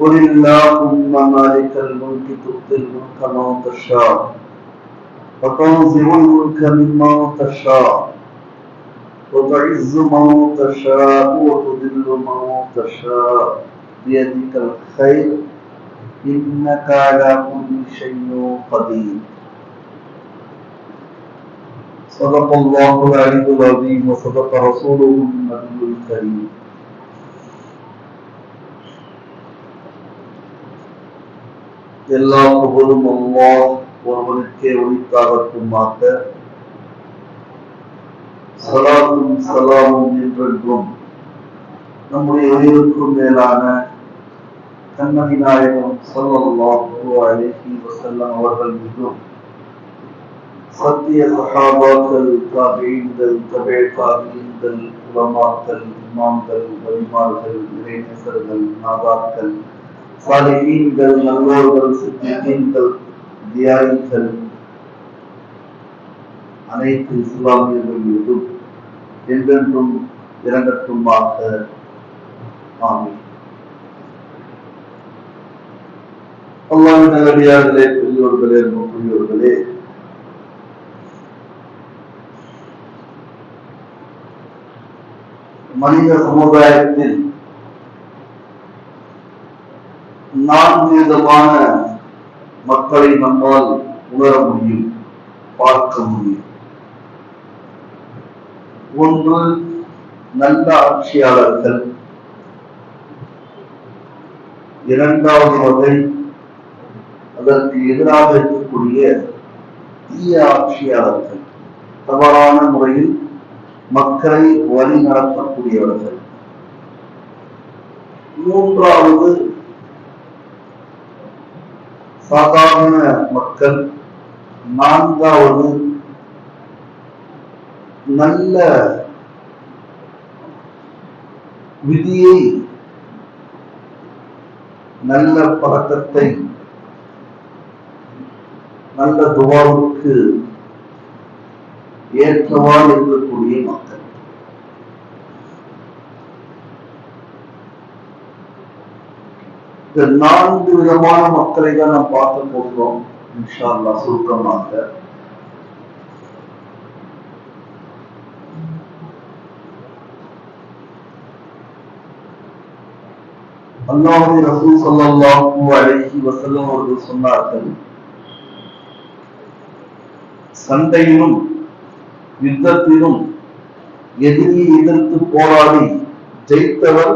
قل اللهم مالك الملك تؤتي الملك من تشاء وتنزع الملك ممن تشاء وتعز من تشاء وتذل من تشاء بيدك الخير إنك على كل شيء قدير. صدق الله العلي العظيم وصدق رسوله النبي الكريم. எல்லா புகழும் அல்லாஹ் ஒருவனுக்கே உரித்தாகட்டுமாக. ஸலாத்தும் ஸலாமும் என்றென்றும் நம்முடைய உயிருக்கும் மேலான கண்மணி நாயகம் ஸல்லல்லாஹு அலைஹி வஸல்லம் அவர்கள் மீதும், சத்திய சஹாபாக்கள், தாபீன்கள், தபே தாபீன்கள், உலமாக்கள், இமாம்கள், வலிமார்கள், இறைநேசர்கள், நாதாக்கள், சாலிஹீன்கள், நல்லோர்கள், சித்திகீன்கள், தியாகிகள், அனைத்து இஸ்லாமியர்கள் மீதும் என்றென்றும் இறங்கட்டுமாக. ஆமீன். அல்லாஹ்வின் நல்லடியார்களே, பெரியோர்களே, பெரியோர்களே, மனித சமுதாயத்தில் 4 விதமான மக்களை நம்மால் உணர முடியும், பார்க்க முடியும். ஒன்று, நல்ல ஆட்சியாளர்கள். இரண்டாவது வகை, அதற்கு எதிராக இருக்கக்கூடிய தீய ஆட்சியாளர்கள், தவறான முறையில் மக்களை வழி நடத்தக்கூடியவர்கள். மூன்றாவது, சாதாரண மக்கள். நான்காவது, நல்ல விதியை, நல்ல பழக்கத்தை, நல்ல துவாவுக்கு ஏற்றவாறு இருக்கக்கூடிய மக்கள். இந்த 4 விதமான மக்களை தான் நாம் பார்க்க போகிறோம் இன்ஷா அல்லாஹ் சுருக்கமாக. அல்லாஹ்வுடைய ரசூல் ஸல்லல்லாஹு அலைஹி வஸல்லம் அவர்கள் சொன்னார்கள், சண்டையிலும் யுத்தத்திலும் எதிரியை எதிர்த்து போராடி ஜெயித்தவர்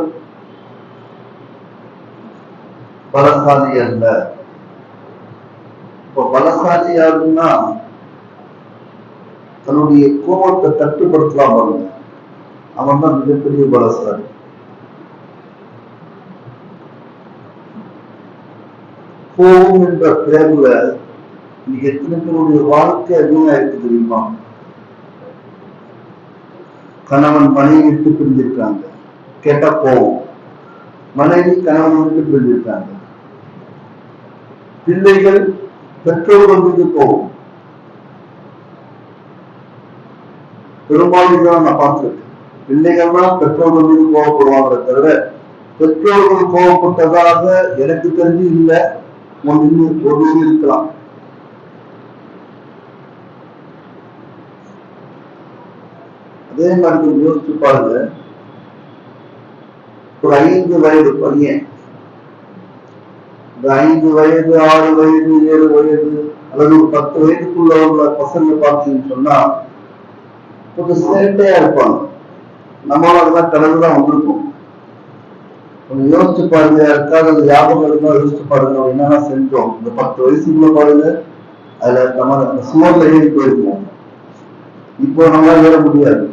பலசாலி அல்ல. இப்போ பலசாலி யாருன்னா தன்னுடைய கோபத்தை கட்டுப்படுத்தலாம் பாருங்க, அவன் தான் மிகப்பெரிய பலசாலி. கோபம் என்ற பேர்ல இன்னைக்கு எத்தனை பேருடைய வாழ்க்கை அதிகமா இருக்கு தெரியுமா? கணவன் மனைவி விட்டு பிரிஞ்சிருக்காங்க, கேட்டா கோபம். மனைவி கணவன் விட்டு பிரிஞ்சிருக்காங்க. பிள்ளைகள் பெற்றோர்கள் மீது கோபம். பெரும்பாலும் நான் பார்த்திருக்கேன், பிள்ளைகள் தான் பெற்றோர்கள் மீது கோபப்படுவாங்க தவிர பெற்றோர்கள் கோபப்பட்டதாக எனக்கு தெரிஞ்சு இல்லை. ஒன்று இருக்கலாம். அதே மாதிரி யோசிச்சு பாருங்க, ஒரு 5 வயது பையன், இந்த 5 வயது 6 வயது 7 வயது அல்லது ஒரு 10 வயதுக்குள்ள உள்ள பசங்க பார்த்தீங்கன்னு சொன்னா கொஞ்சம் சேட்டையா இருப்பாங்க. நம்மளால அதெல்லாம் கடந்துதான் வந்திருக்கும். கொஞ்சம் யோசிச்சு பாருங்க, யாருக்காவது அந்த ஞாபகம் இருந்தா யோசிச்சு பாருங்க, என்னென்ன செஞ்சோம். இந்த 10 வயசுக்குள்ள பாருங்க, அதுல நம்ம சுமர்ல ஏறி போயிருப்போம். இப்போ நம்மளால ஏற முடியாது.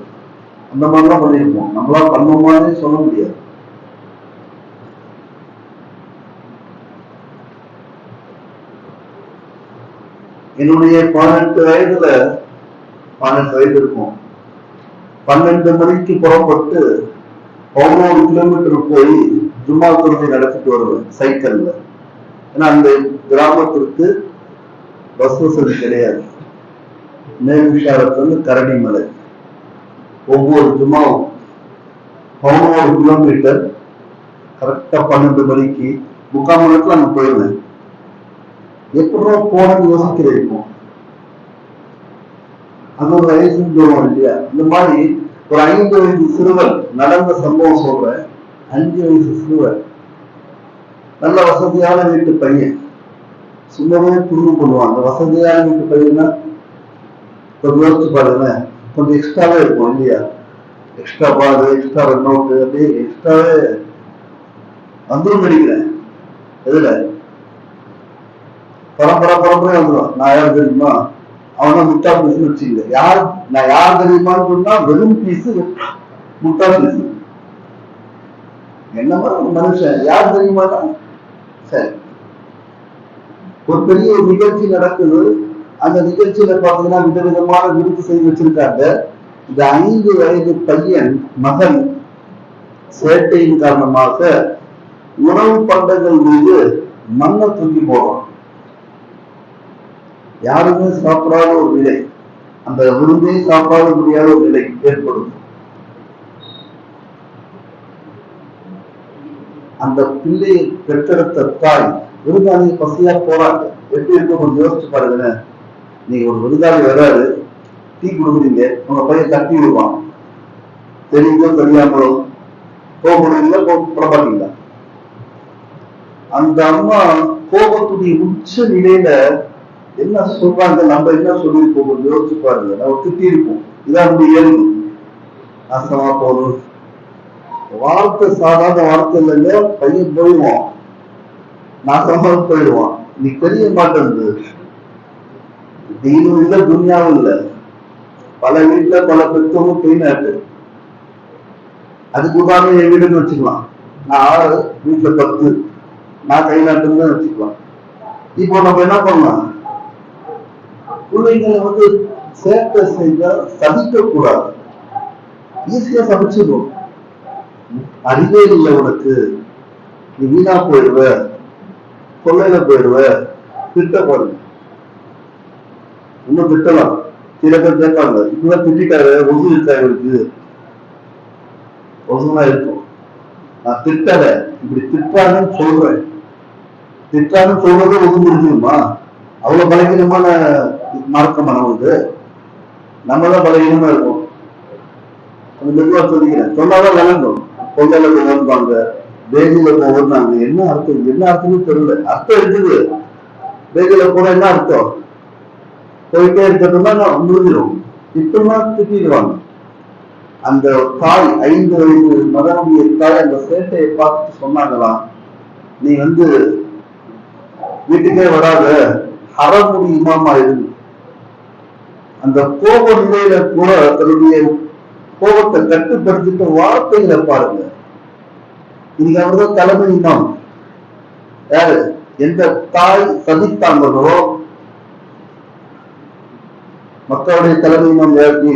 அந்த மாதிரிலாம் பண்ணியிருப்போம். நம்மளால பண்ணுமானே சொல்ல முடியாது. என்னுடைய 18 வயதுல 12 வயது இருக்கும். 12 மணிக்கு புறப்பட்டு 11 கிலோமீட்டர் போய் ஜும்மா தொழுகை நடத்திட்டு வருவேன் சைக்கிள்ல. ஏன்னா அந்த கிராமத்திற்கு பஸ் வசதி கிடையாது. மேல்விஷாலத்துல கரடிமலை. ஒவ்வொரு ஜும்மாவும் 11 கிலோமீட்டர் கரெக்டா 12 மணிக்கு 3/4 மணி நேரத்துல அங்க போயிருந்தேன். எப்படா போனன்னு யோசிக்கிறேன். இப்போ அது ஒரு வயசுன்னு சொல்லுவோம் இல்லையா? இந்த மாதிரி ஒரு 5 வயது சிறுவர் நடந்த சம்பவம் சொல்றேன். 5 வயசு சிறுவர், நல்ல வசதியான வீட்டு பையன், சும்மாவே துருவு பண்ணுவான். அந்த வசதியான வீட்டு பையன்னா கொஞ்சம் யோசிச்சு பாருங்க, கொஞ்சம் எக்ஸ்ட்ராவே இருக்கும் இல்லையா? எக்ஸ்ட்ரா பாடு, எக்ஸ்ட்ரா ரன் அவுட், அப்படியே எக்ஸ்ட்ராவே வந்துடும் நினைக்கிறேன். எதுல பரம்பரை வந்துடும். நான் யார் தெரியுமா, அவனா முட்டா பீஸ் வச்சுக்கல. நான் யார் தெரியுமான்னு சொன்னா வெறும் பீஸ், முட்டா பீஸ். என்ன மாதிரி ஒரு மனுஷன் யார் தெரியுமா? சரி, ஒரு பெரிய நிகழ்ச்சி நடக்குது. அந்த நிகழ்ச்சியில பாத்தீங்கன்னா விதவிதமான விருது செய்து வச்சிருக்காங்க. இந்த 5 வயது பையன் மகன் சேட்டையின் காரணமாக உணவு பண்டங்கள் மீது மண்ணை தூக்கி போடுறான். யாருமே சாப்பிடாத ஒரு நிலை, அந்த விருந்தே சாப்பிடாத முடியாத ஒரு நிலை ஏற்படும். அந்த பிள்ளையை பெற்றெடுத்த தாய் விருந்தாளி பசியா போறாங்க. எப்படி இருக்க கொஞ்சம் யோசிச்சு பாருங்க. நீங்க ஒரு விருந்தாளி வராது, டீ கொடுக்குறீங்க, உங்க பையன் தட்டி விடுவான். தெரியுதோ தெரியாமலோ போக முடியல, போட மாட்டீங்களா? அந்த அம்மா கோபத்துடைய உச்ச நிலையில என்ன சொல்றாங்க, நம்ம என்ன சொல்லி போகும் யோசிச்சு பாருங்க. நம்ம திட்டி இருப்போம், இதான் அப்படி இயல்பு. நாசமா போதும் வார்த்தை, சாதாரண வார்த்தை இல்லைங்க. பையன் போயிடுவான், நாசமா போயிடுவான். நீ தெரிய மாட்டேங்குது. தீனும் இல்லை, துன்யாவும் இல்லை. பல வீட்டுல பல பெற்றவங்க பெயினாட்டு. அதுக்கு உதாரணம் என் வீடுன்னு வச்சுக்கலாம். நான் 6, வீட்டுல 10, நான் கை நாட்டுன்னு வச்சுக்கலாம். இப்போ நம்ம என்ன பண்ணலாம், பிள்ளைங்களை வந்து சேட்டை செய்த சதிக்க கூடாது. ஈஸியா சமைச்சிடும். அறிவே இல்லை உனக்கு, நீ வீணா போயிடுவ, கொள்ளையில போயிடுவ, திட்டப்படுது. இன்னும் திட்டலாம். சில பேர் கேட்பாங்க, இப்பதான் திட்டாரு, ஒசு இருக்கா இருக்கு, ஒசுமா இருக்கும். நான் திட்டல, இப்படி திட்டான்னு சொல்றேன். திட்டான்னு சொல்றதே ஒசு முடிஞ்சிருமா? அவ்வளவு பலகீனமான மார்க்கமா நமக்கு? நம்மதான் பலகீனமா இருக்கும். அது மெதுவா சொல்லிக்கிறேன், சொன்னாதான் விளங்கும். கொள்ளையில போவாங்க, பேதியில போவாங்க. என்ன அர்த்தம், என்ன அர்த்தம்னு தெரியல. அர்த்தம் இருக்குது. பேதியில போனா என்ன அர்த்தம்? போயிட்டே இருக்கணும்னா நான் முடிஞ்சிடும். இப்பெல்லாம் திட்டிடுவாங்க. அந்த தாய், 5 வயது மகனுடைய தாய் அந்த சேட்டையை பார்த்துட்டு சொன்னாங்களாம், நீ வந்து வீட்டுக்கே வராத, ஹரமுடி இமாமா இருந்து. அந்த கோப நிலையில கூட தன்னுடைய கோபத்தை கட்டுப்படுத்திட்டு வார்த்தைகளை பாருங்க. இன்னைக்கு அவர்தான் தலைமை இமாம். யாரு? எந்த தாய் சதித்தாங்களோ மக்களுடைய தலைமை இமாம் யாருக்கு?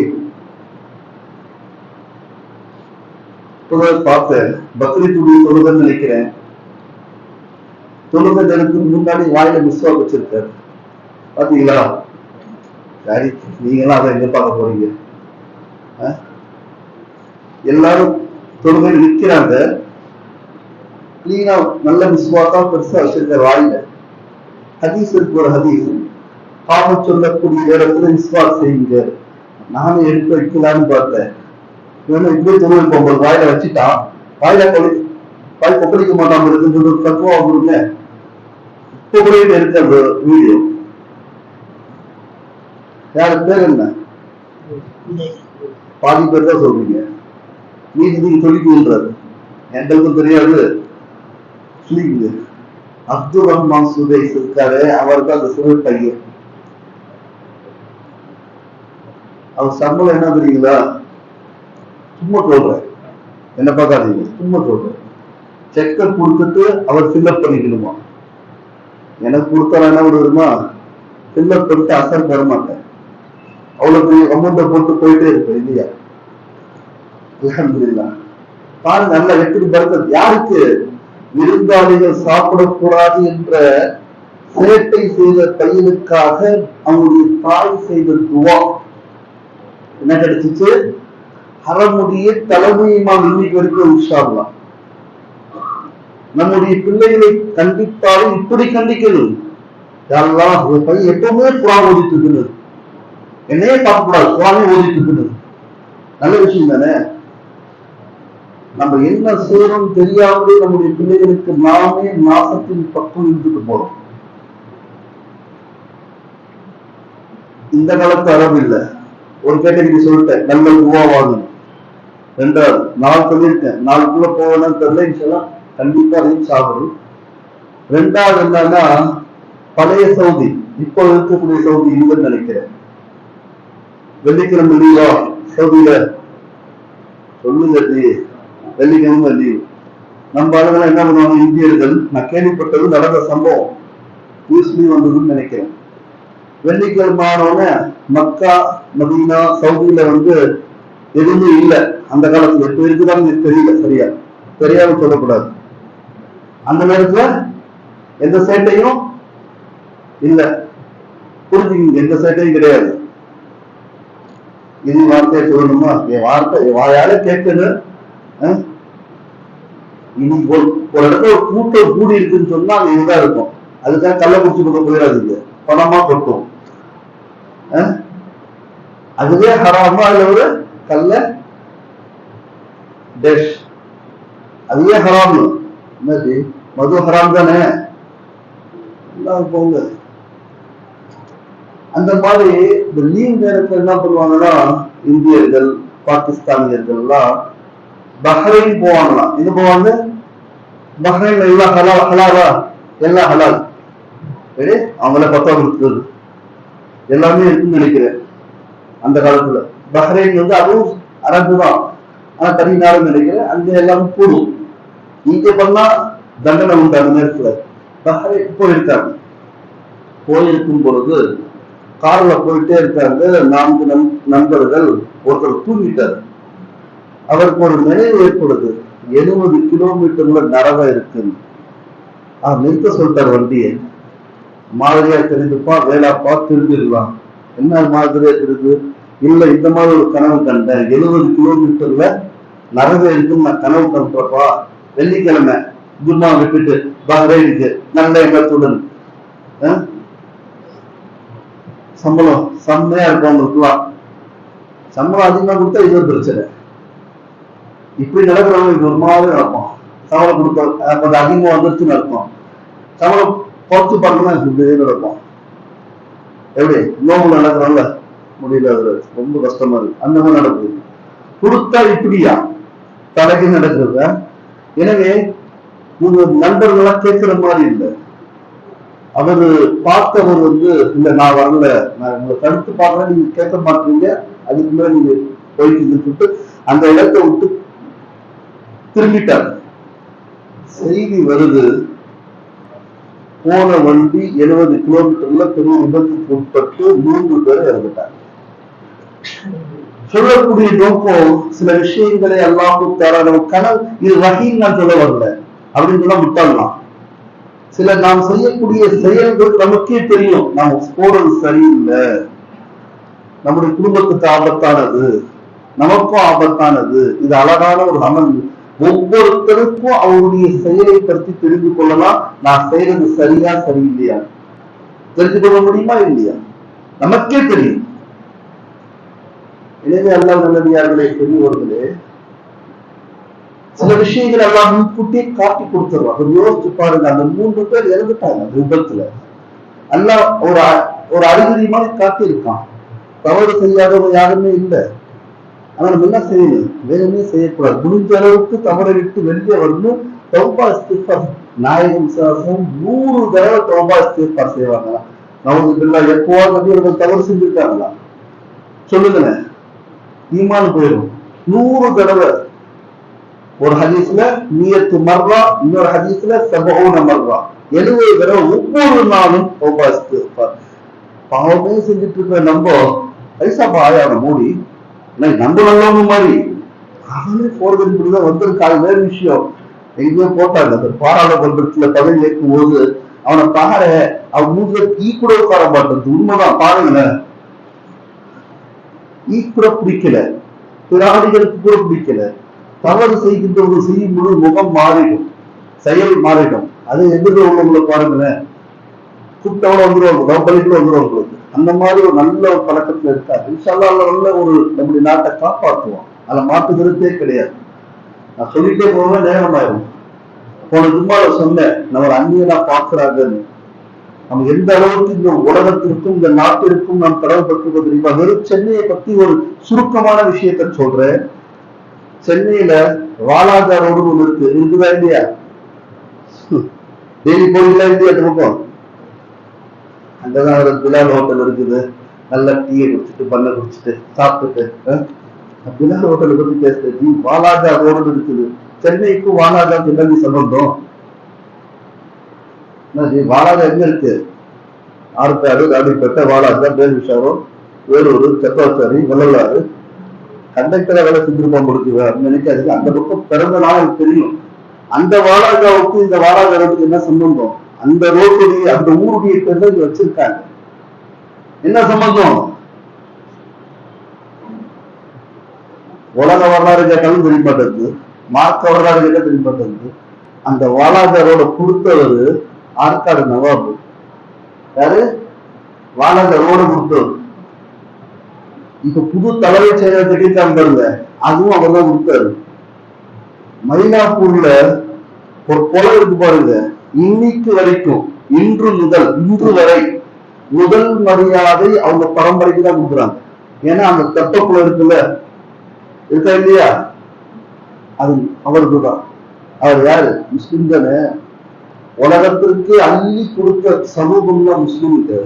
பார்த்தேன், பக்ரீத்துடைய தொழுகன்னு நினைக்கிறேன். தொழுகைக்கு முன்னாடி வாயில மிஸ்வாக் வச்சிருக்காரு. பாத்தீங்களா? சரி, நீங்களாம் அதை எங்க பார்க்க போறீங்க? எல்லாரும் தொழுகை நிற்கிறாங்க, கிளீனா நல்ல மிஸ்வாக்கா பெருசா வச்சிருக்க வாயில. ஹதீஸ் இருக்கு, ஒரு ஹதீஸ், பாவம் சொல்லக்கூடிய இடத்துல மிஸ்வாக் செய்யுங்க. நானும் எடுத்து வைக்கலான்னு பார்த்தேன். இப்படி தொழில் போகும்போது வாயில வச்சுட்டான், வாய் கொப்பளிக்க மாட்டாம இருக்குன்றது தத்துவம் அவங்களுக்கு. இப்ப கூட இருக்கு அந்த வீடியோ. யாரு பேர் என்ன? பாதி பேர் தான் சொல்றீங்க, மீதி நீங்க சொல்லிக்கிறாரு. எங்களுக்கும் தெரியாது. அப்துல் ரஹ்மான் சுதைஸ் இருக்காரு, அவருக்கு அந்த சிறு பையன். அவர் சம்பளம் என்ன தெரியுங்களா? சும்மா சொல்றேன், என்ன பார்க்காதீங்க, சும்மா சொல்றேன். செக்கை கொடுத்துட்டு அவர் ஃபில்அப் பண்ணிக்கணுமா? எனக்கு கொடுத்தா என்ன விடுமா? ஃபில்அப் பண்ணிட்டு அசல் தர மாட்டேன். அவ்வளவு பெரிய அமௌண்ட்டை போட்டு போயிட்டே இருப்பேன் இல்லையா? அல்ஹம்துலில்லாஹ். பாருங்க, நல்லா எப்படி பரக்கத். யாருக்கு? விருந்தாளிகள் சாப்பிடக்கூடாது என்ற சேட்டை செய்த பையனுக்காக அவங்களுடைய தாய் செய்த துவா என்ன கிடைச்சிச்சு? ஹரமுடைய தலைமை இமாம் இன்னைக்கு வரைக்கும் இன்ஷா அல்லாஹ். நம்முடைய பிள்ளைகளை கண்டித்தாலும் இப்படி கண்டிக்கணும். யாரெல்லாம் ஒரு பையன் எப்பவுமே குரான் ஓதிட்டு இருக்கணும், என்னையே பார்க்கக்கூடாது, குரானே ஓதிட்டு இருக்கணும். நல்ல விஷயம் தானே. நம்ம என்ன செய்யறோம் தெரியாமலே நம்முடைய பிள்ளைகளுக்கு நாமே நாசத்தின் பக்கம் இருந்துட்டு போறோம். இந்த காலத்து அரபு இல்ல. ஒரு கேட்டகரி சொல்லிட்டேன், நல்ல உருவாவாகும். ரெண்டாவது நாள் சொல்லியிருக்கேன், நாளுக்குள்ள போவேன்னு தெரியல, கண்டிப்பா அதையும் சாப்பிடும். ரெண்டாவது என்னன்னா பழைய சவுதி, இப்போ இருக்கக்கூடிய சவுதி இல்லைன்னு நினைக்கிறேன். வெள்ளிக்கிழமை லீவா சவுதியில சொல்லுங்க, வெள்ளிக்கிழமை லீவு. நம்ம ஆளுங்க என்ன பண்ணுவாங்க, இந்தியர்கள், நான் கேள்விப்பட்டது நடந்த சம்பவம் நியூஸ்லயும் வந்ததுன்னு நினைக்கிறேன். வெள்ளிக்கிழமையான மக்கா மதீனா சவுதியில எதுவுமே இல்லை அந்த காலத்துல. எப்ப இருக்குதான்னு தெரியல, சரியா தெரியாம சொல்லக்கூடாது. அந்த நேரத்துல எந்த சேட்டையும் இல்ல, புரிஞ்சுக்கிங்க, எந்த சேட்டையும் கிடையாது. இது வார்த்தையை சொல்லணுமா, என் வார்த்தை வாயால கேட்கணும். இனி ஒரு இடத்துல ஒரு கூட்டம் கூடி இருக்குன்னு சொன்னா அங்க இதுதான் இருக்கும். அதுக்காக கள்ள குடிச்சு கொடுக்க போயிடாதீங்க, பணமா கொட்டும். அதுவே ஹராமா, அதுல ஒரு கல்ல டேஷ், அதுவே ஹராம். என்னது மது ஹராம் தானே, போங்க. அந்த மாதிரி இந்த லீவ் நேரத்தில் என்ன பண்ணுவாங்கன்னா இந்தியர்கள் பாகிஸ்தானியர்கள் எல்லாம் பஹ்ரைன் போவாங்களாம். எங்க போவாங்க, பஹ்ரைன்ல எல்லாம் ஹலாலா, எல்லாம் ஹலால். அவங்கள பத்தவங்களுக்கு எல்லாமே இருக்குன்னு நினைக்கிறேன். அந்த காலத்துல பஹ்ரைன் அதுவும் அரபு தான், ஆனா தனி நாடுன்னு நினைக்கிறேன். அங்க எல்லாமே கூடும். இங்க பண்ணா தண்டனை உண்டு. அந்த நேரத்துல பஹ்ரைன் போயிருக்காங்க. போயிருக்கும் பொழுது கார்ல போயிட்டே இருக்காங்க. 4 நண்பர்கள். ஒருத்தர் தூங்கிட்டார். அவருக்கு ஒரு நினைவு ஏற்படுது, 70 கிலோமீட்டர்ல நரவ இருக்கு. நிறுத்த சொல்லிட்டார் வண்டியை. மாதிரியா தெரிஞ்சுப்பா, வேலாப்பா, திரும்பிடலாம். என்ன மாதிரியா தெரியுது, இல்ல இந்த மாதிரி ஒரு கனவு கண்டேன், 70 கிலோமீட்டர்ல நரவ இருக்குன்னு நான் கனவு கண்டப்பா. வெள்ளிக்கிழமை ஜும்மா விட்டுட்டு பஹ்ரைனுக்கு நல்ல எண்ணத்துடன். சம்பளம் செம்மையா இருக்கும் அவங்களுக்குலாம். சம்பளம் அதிகமா கொடுத்தா இது ஒரு பிரச்சனை. இப்படி நடக்கிறவங்க இது ஒரு மாதிரி நடக்கும். சம்பளம் கொடுக்க கொஞ்சம் அதிகமா வந்துருச்சுன்னு நடக்கும். சம்பளம் குறைச்சு பண்ணலாம் இப்படியே நடக்கும். எப்படி நோம்புல நடக்கிறோம்ல, முடியல, அதுல ரொம்ப கஷ்டமா இருக்கு. அந்த மாதிரி நடக்குது. கொடுத்தா இப்படியா தலைக்கு நடக்குது. எனவே உங்க நண்பர்கள்லாம் கேட்கிற மாதிரி இல்லை. அவரு பார்த்தவர் இல்ல நான் வரல, நான் உங்களை தடுத்து பார்க்கறேன், நீங்க கேட்க மாட்டீங்க, அதுக்கு மேல நீங்க போயிட்டு அந்த இடத்தை விட்டு திரும்பிட்டார். செய்தி வருது, போன வண்டி 70 கிலோமீட்டர்ல பெரிய விபத்துக்கு உட்பட்டு 3 பேர் இறந்துட்டாங்க. சொல்லக்கூடிய நோக்கம் சில விஷயங்களை அல்லாஹ் தஆலா நம்ம கனவு, இது வஹீன்னு நான் சொல்ல வரல அப்படின்னு சொன்னா விட்டாலாம். சில நாம் செய்யக்கூடிய செயல்கள் நமக்கே தெரியும், நாம் போறது சரியில்லை, நம்முடைய குடும்பத்துக்கு ஆபத்தானது, நமக்கும் ஆபத்தானது. இது அழகான ஒரு அமல். ஒவ்வொருத்தருக்கும் அவருடைய செயலை பற்றி தெரிந்து கொள்ளலாம். நான் செய்யறது சரியா சரியில்லையா தெரிந்து கொள்ள முடியுமா இல்லையா, நமக்கே தெரியும். எனவே அல்லாஹ் நல்லடியார்களே, பெரியவர்களே, சில விஷயங்கள் எல்லாம் முன்கூட்டியே காட்டி கொடுத்துருவாங்க. யோசிச்சு பாருங்க, அந்த 3 பேர் இறந்துட்டாங்க அந்த விபத்துல. அல்லாஹ் ஒரு அறிகுறி மாதிரி காட்டி இருக்கான். தவறு செய்யாதவங்க யாருமே இல்லை. ஆனா நம்ம என்ன செய்யணும், வேணுமே செய்யக்கூடாது. முடிஞ்ச அளவுக்கு தவறை விட்டு வெளியே வந்து தௌபா இஸ்திக்ஃபார். நாயகம் 100 தடவை தௌபா இஸ்திக்ஃபார் செய்வாங்க. நவுதுபில்லா. எப்போவாது நபியர்கள் தவறு செஞ்சிருக்காங்களா சொல்லுங்களேன், ஈமான் போயிடும். 100 தடவை. ஒரு ஹதீஸ்ல 100 மர்ரா, இன்னொரு ஹதீஸ்ல 70 மர்ரா, 70 தடவை ஒவ்வொரு நாளும் தௌபா இஸ்திக்ஃபார். பாவமே செஞ்சுட்டு இருக்க நம்ம ஐசாப்பா ஆயான மூடி நம்ம நல்லவங்க மாதிரி அவனே போறது இப்படிதான் வந்திருக்காது. வேறு விஷயம் எங்கேயோ போட்டாங்க அந்த பாராளுமன்றத்துல பதவி ஏற்கும் போது அவனை பாரு, அவன் மூஞ்சில ஈ கூட உட்கார மாட்டேன். உண்மைதான், பாருங்களேன், ஈ கூட பிடிக்கல, பிராணிகளுக்கு கூட பிடிக்கல. தவறு செய்கின்றவர்கள் செய்யும் பொழுது முகம் மாறிடும். செயல் மாறிடும். அது எதிர்த்து உள்ளவங்களை பாருங்களேன், கூப்பிட்டவங்க வந்துருவாங்க, பண்ணிட்டு வந்துருவாங்க. அந்த மாதிரி ஒரு நல்ல ஒரு பழக்கத்துல இருக்காரு. இன்ஷால்லா நல்ல ஒரு நம்முடைய நாட்டை காப்பாற்றுவோம். அதை மாற்றுகிறதே கிடையாது. நான் சொல்லிட்டே போவேன், நேரமாயிரும். போன ஜும்மால சொன்னேன், நம்ம அந்நியனா பாக்குறாங்கன்னு. நம்ம எந்த அளவுக்கு இந்த உலகத்திற்கும் இந்த நாட்டிற்கும் நாம் கடவுள்பட்டு தெரியுமா? வெறும் சென்னையை பத்தி ஒரு சுருக்கமான விஷயத்த சொல்றேன். சென்னையில வாலாஜா ரோடு ஒண்ணு இருக்குதா இல்லையா? டெய்லி போயில இல்லையா? பக்கம் அங்கதான் ஒரு பிலால் ஹோட்டல் இருக்குது. நல்ல டீயை குடிச்சிட்டு பண்ண குடிச்சிட்டு சாப்பிட்டுட்டு பிலால் ஹோட்டலை பத்தி பேசுறது. வாலாஜா ரோடு இருக்குது. சென்னைக்கும் வாலாஜாக்கு என்ன சம்பந்தம்? வாலாஜா எங்க இருக்கு? ஆற்காடு, ராணிப்பேட்டை, வாலாஜா, பேருஷாரம், வேலூர், சக்கரச்சாரி, வள்ளலாறு. கண்டக்டரை வேலை செஞ்சிருப்பான் கொடுக்குது நினைக்காது. அந்த பக்கம் பிறந்த நாள் எனக்கு தெரியும். அந்த வாலாஜாவுக்கு இந்த வாலாஜா ரோட்டுக்கு என்ன சம்பந்தம்? அந்த ரோட்டுடைய அந்த ஊருடைய பேர் வச்சிருக்காங்க. என்ன சம்பந்தம்? உலக வரலாறு கேட்டாலும் தெரிய மாட்டேங்குது, மார்க்க வரலாறு கேட்டா தெரிய மாட்டேங்குது. அந்த வாலாஜா ரோட கொடுத்தவர் ஆற்காடு நவாபு. யாரு? வாலாஜா ரோட கொடுத்தவர். இப்ப புது தலைமை செயலர் திட்டாங்க பாருங்க, அதுவும் அவர் தான் கொடுத்தாரு. மயிலாப்பூர்ல ஒரு கொலை இருக்கு பாருங்க, இன்னைக்கு வரைக்கும் இன்று வரை முதல் மரியாதை அவங்க பரம்பரைக்கு தான் கொடுக்குறாங்க. ஏன்னா அந்த தெப்பக்குள்ள இருக்குல்ல, இருக்கா இல்லையா? அது அவருக்கு தான். அவர் யாரு? முஸ்லிம் தானே. உலகத்திற்கு அள்ளி கொடுத்த சமூகம் தான் முஸ்லிமுக்கு.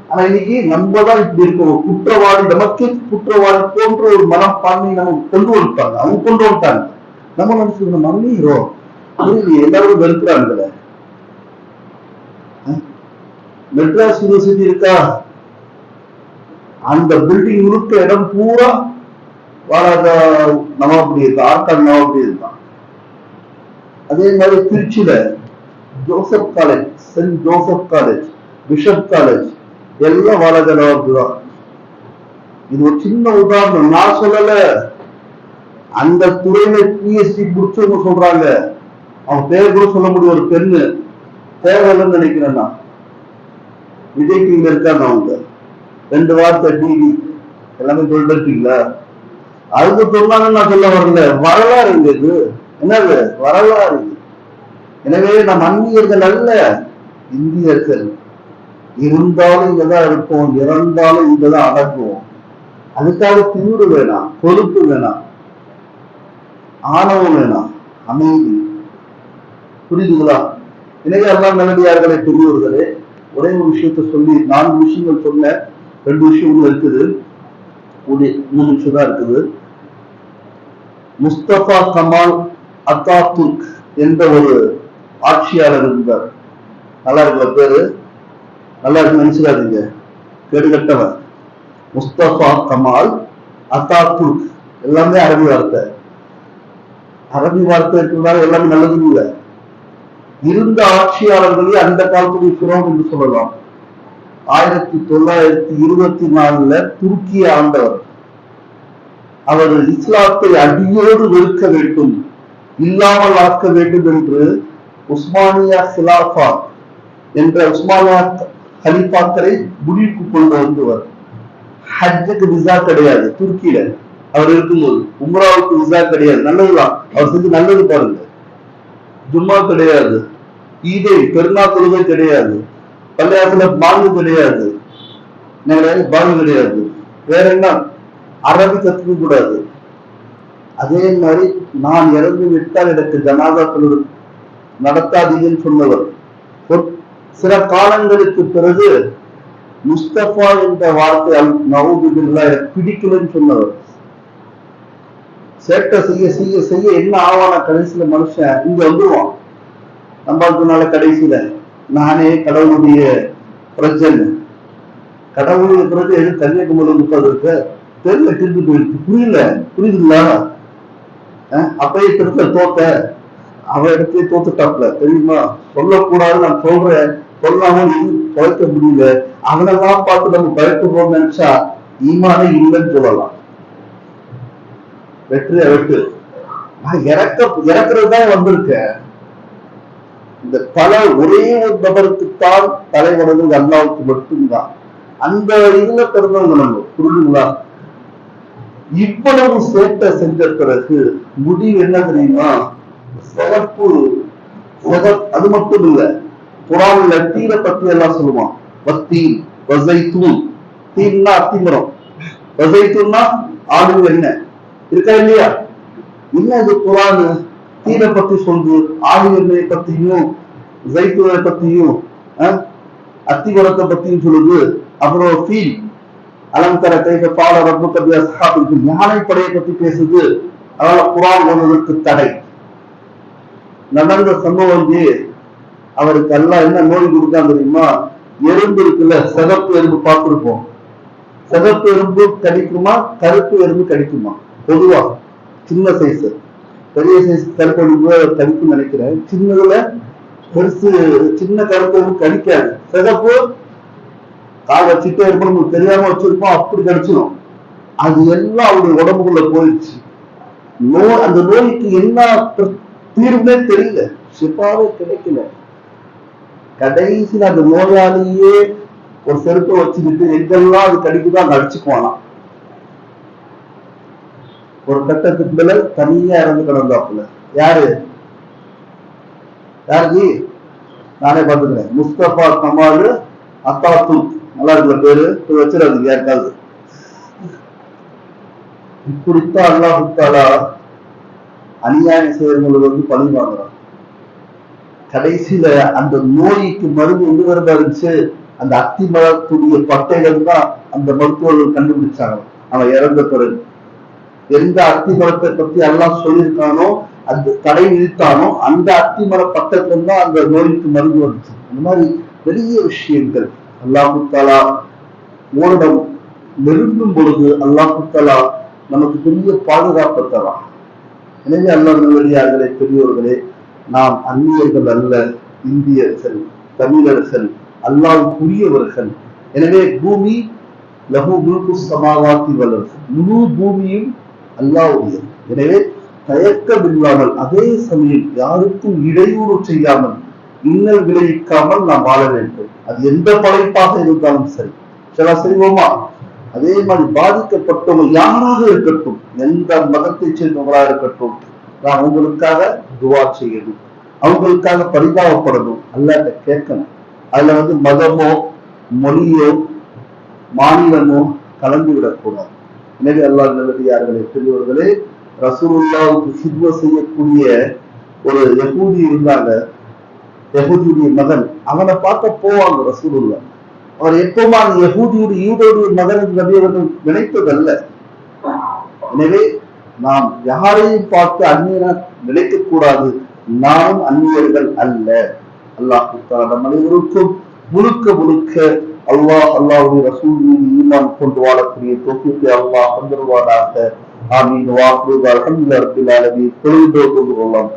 ஆனா இன்னைக்கு நம்ம தான் இப்படி இருக்கோம். குற்றவாளி, நமக்கு குற்றவாளி போன்ற ஒரு மனப்பான்மை நம்ம கொண்டு வந்துட்டாங்க. அவங்க கொண்டு வந்துட்டாங்க. நம்ம நினைச்சு மன்னிக்கிறோம். எல்லாரும் வெறுக்கிறாங்க. மெட்ராஸ் யூனிவர்சிட்டி இருக்கா? அந்த பில்டிங் முழுக்க இடம் பூரா வாராஜா நவாபுரி இருக்கா, ஆற்காடு நவாபுரி இருக்கான். அதே மாதிரி திருச்சியில Joseph College, Saint Joseph College, Bishop College எல்லாம் வாராஜா நவாபுரி தான். இது ஒரு சின்ன உதாரணம், நான் சொல்லல. அந்த துறையில பிஎஸ்டி முடிச்சவங்க சொல்றாங்க. அவன் பேர் கூட சொல்ல முடியும். ஒரு பெண்ணு தேவையில்லைன்னு நினைக்கிறேன். நான் விஜய் டிவில இருக்காங்க. அவங்க 2 வார்த்தை டிவி எல்லாமே சொல்லிட்டு இருக்கீங்களா? அதுக்கு சொன்னாங்கன்னு நான் சொல்ல வரல. வரலாறு இது என்னது? வரலாறு. எனவே நம் அந்நியர்கள் அல்ல, இந்தியர்கள். இருந்தாலும் இங்கதான் இருப்போம், இறந்தாலும் இங்கதான் அடக்குவோம். அதுக்காக திமிரு வேணாம், பொறுப்பு வேணாம், ஆணவம் வேணாம், அமைதி. புரியுதுங்களா? எனவே எல்லாம் நல்லடியார்களே, பெரியவர்களே, ஒரே ஒரு விஷயத்த சொல்லி 4 விஷயங்கள் சொன்ன, 2 விஷயம் இருக்குது, 3 நிமிஷம் தான் இருக்குது. முஸ்தபா கமால் அத்தாதுர்க் என்ற ஒரு ஆட்சியாளர் இருந்தார். நல்லா இருக்கிற பேரு, நல்லா இருக்கு நினைச்சுக்காதீங்க, கேடுகட்டவன். முஸ்தபா கமால் அத்தாதுர்க் எல்லாமே அரபி வார்த்தை. அரபி வார்த்தை இருக்கிறதால எல்லாமே நல்லது இல்லை. இருந்த ஆட்சியாளர்களே அந்த காலத்துடைய ஃபிரௌன் என்று சொல்லலாம். 1924 துருக்கியை ஆண்டவர். அவர் இஸ்லாத்தை அடியோடு வெறுக்க வேண்டும், இல்லாமல் ஆக்க வேண்டும் என்று உஸ்மானியா சிலாஃபா என்ற உஸ்மானியா ஹலிஃபாக்களை முடிவுக்கு கொண்டு வந்தவர். ஹஜ்ஜுக்கு விசா கிடையாது துருக்கியில அவர் இருக்கும்போது. உம்ராவுக்கு விசா கிடையாது. நல்லதுதான், அவர் செஞ்சு நல்லது பாருங்க. ஜும்மா கிடையாது, ஈதை பெருநா தொழுகை கிடையாது, பள்ளியாசல பாங்கு கிடையாது, பாங்கு கிடையாது. வேற என்ன? அரபி கத்துக்க கூடாது. அதே மாதிரி நான் இறந்து விட்டால் எனக்கு ஜனாதா தொழுகை நடத்தாதீங்கன்னு சொன்னவர். சில காலங்களுக்கு பிறகு முஸ்தபா என்ற வார்த்தை நவுதுபில்லா பிடிக்கலன்னு சொன்னவர். சேட்டை செய்ய செய்ய செய்ய என்ன ஆவான? கடைசியில மனுஷன் இங்க வந்துருவான். நம்மளுக்குனால கடைசியில நானே கடவுளுடைய பிரஜன். கடவுளுடைய பிரஜை எது கன்னியாகுமரி இருக்க தெரியல, திருப்பி போயிருக்கு. புரியுதுங்களா? அப்பயே திருத்த தோத்த அவ இடத்துல தோத்துட்டாப்ல, தெரியுமா? சொல்லக்கூடாது, நான் சொல்றேன், சொல்லாம குறைக்க முடியல. அவனெல்லாம் பார்த்து நம்ம பயப்படுறோம்னு நினைச்சா ஈமானே இல்லைன்னு சொல்லலாம். வெற்றி வெட்டு. இறக்குறது தான் வந்திருக்க. இந்த தலை ஒரே ஒரு நபருக்குத்தான் தலை வணங்குவது அல்லாவுக்கு மட்டும்தான். அந்த இதுல பிறந்தவங்க நம்ம, புரியுதுங்களா? இவ்வளவு சேட்டை செஞ்ச பிறகு முடிவு என்ன தெரியுமா? சிறப்பு. அது மட்டும் இல்ல, குரான்ல தீரை பத்தி எல்லாம் சொல்லுவான். வத்தீ வசைத்தூன். தீன்னா அத்திமரம், வசைத்தூன்னா ஆடு எண்ணெய் இருக்கா இல்லையா? என்ன இது குரான் தீரை பத்தி சொல்றது, ஆடு எண்ணெயை பத்தியும் ஜைத்தூனை பத்தியும் அத்திமரத்தை பத்தியும் சொல்லுது. அப்புறம் ஃபீல் அலங்கர கைக பால ரப்பு கபி அஸ்ஹாபிற்கு யானை படையை பத்தி பேசுது. அதனால குரான் ஓதுவதற்கு தடை. நடந்த சம்பவம் அவருக்கு எல்லாம் என்ன நோய் கொடுக்காம தெரியுமா? எறும்பு இருக்குல்ல, சிகப்பு எறும்பு பார்த்திருப்போம். சிகப்பு எறும்பு கடிக்குமா, கருப்பு எறும்பு கடிக்குமா? பொதுவா சின்ன சைஸ், பெரிய சைஸ் கருப்பு எறும்பு கடிக்கும் நினைக்கிறேன். சின்னதுல பெருசு சின்ன கருப்பு எறும்பு கடிக்காது. சிகப்பு கால் வச்சுட்டே இருப்போம், நமக்கு தெரியாம வச்சிருப்போம், அப்படி கடிச்சிடும். அது எல்லாம் அவருடைய உடம்புக்குள்ள போயிடுச்சு. அந்த நோய்க்கு என்ன தீர்வுனே தெரியல, சிப்பாவே கிடைக்கல. கடைசியில் அந்த நோயாளியே ஒரு செருப்பை வச்சுக்கிட்டு எங்கெல்லாம் அது கடிக்குதான் அங்க அடிச்சுக்குவானா. ஒரு கட்டத்துக்கு மேல தனியா இறந்து கிடந்தாப்புல. யாரு யாருக்கு நானே பார்த்துக்கிறேன். முஸ்தபா கமால் அத்தாத்து, நல்லா இருக்கிற பேரு வச்சிடாது யாருக்காவது. இப்படித்தான் அல்லாஹ் தஆலா அநியாயம் செய்யறவங்களுக்கு பழி வாங்குறான். கடைசியில அந்த நோய்க்கு மருந்து எங்க இருந்தா இருந்துச்சு? அந்த அத்தி மரத்துடைய பட்டைகள் தான் அந்த மருத்துவர்கள் கண்டுபிடிச்சாங்க. அவன் இறந்த பிறகு எந்த அத்தி மரத்தை பத்தி எல்லாம் சொல்லியிருக்கானோ, அந்த தடை விதித்தானோ, அந்த அத்தி மர பட்டத்துல தான் அந்த நோய்க்கு மருந்து வந்துச்சு. அந்த மாதிரி பெரிய விஷயங்கள் அல்லாஹ் தஆலா ஓரிடம் நெருங்கும் பொழுது அல்லாஹ் தஆலா நமக்கு பெரிய பாதுகாப்பு தரான். எனவே அல்லாஹ் நல்லடியார்களே, பெரியோர்களே, நாம் அந்நியர்கள் அல்ல, இந்தியர்கள், தமிழர்கள், அல்லாஹ்வுக்குரியவர்கள். எனவே பூமி லஹு முல்கு ஸமாவாத்தி வல் அர்த், முழு பூமியும் அல்லாஹ்வுடையது. எனவே தயக்கம் இல்லாமல், அதே சமயம் யாருக்கும் இடையூறு செய்யாமல், இன்னல் விளைவிக்காமல் நாம் வாழ வேண்டும். அது எந்த படைப்பாக இருந்தாலும் சரி. சில செய்வோமா? அதே மாதிரி பாதிக்கப்பட்டவங்க யாராக இருக்கட்டும், எந்த மதத்தை சேர்ந்தவர்களாக இருக்கட்டும், நான் உங்களுக்காக துவா செய்யணும், அவங்களுக்காக பரிதாபப்படணும், அல்லாஹ்ட்ட கேட்கணும். அதுல மதமோ மொழியோ மாநிலமோ கலந்து விடக்கூடாது. எனவே அல்லாஹ் நல்லடியார்களே, பெரியவர்களே, ரசூலுல்லாஹ்வுக்கு ஹித்மா செய்யக்கூடிய ஒரு யஹூதி இருந்தாங்க. யஹூதியுடைய மகன், அவனை பார்க்க போவாங்க ரசூலுல்லாஹ். அவர் எப்பவுமா அந்த யூதருடைய மகன் நபி அவர்கள் நினைத்ததல்ல. எனவே நாம் யாரையும் பார்த்து அந்நியனா நினைக்க கூடாது. நாம் அந்நியர்கள் அல்ல. அல்லாஹ் நம் அனைவருக்கும் முழுக்க முழுக்க அல்லாஹ்வுடைய ரசூல் மீது ஈமான் கொண்டு வாழக்கூடிய தௌஃபீக்கை அல்லாஹ் தந்தருவானாக. ஆமீன். வாஹ்ரு அல்ஹம்துலில்லாஹி ரப்பில் ஆலமீன். தொழுதோடு கொள்ளலாம்.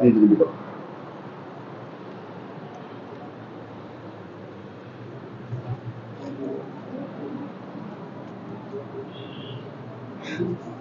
Thank you.